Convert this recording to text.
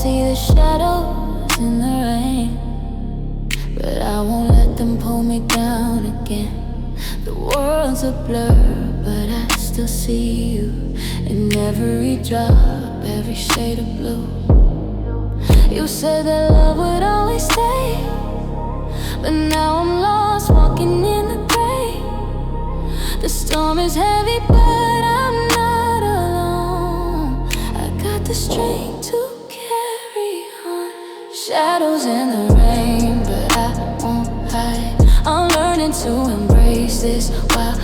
see the shadows in the rain, but I won't let them pull me down again. The world's a blur, but I still see you in every drop, every shade of blue. You said that love would always stay, but now I'm lost, walking in the gray. The storm is heavy, but I'm not alone. I got the strength to carry on. Shadows in the rain, but I won't hide. I'm learning to embrace this while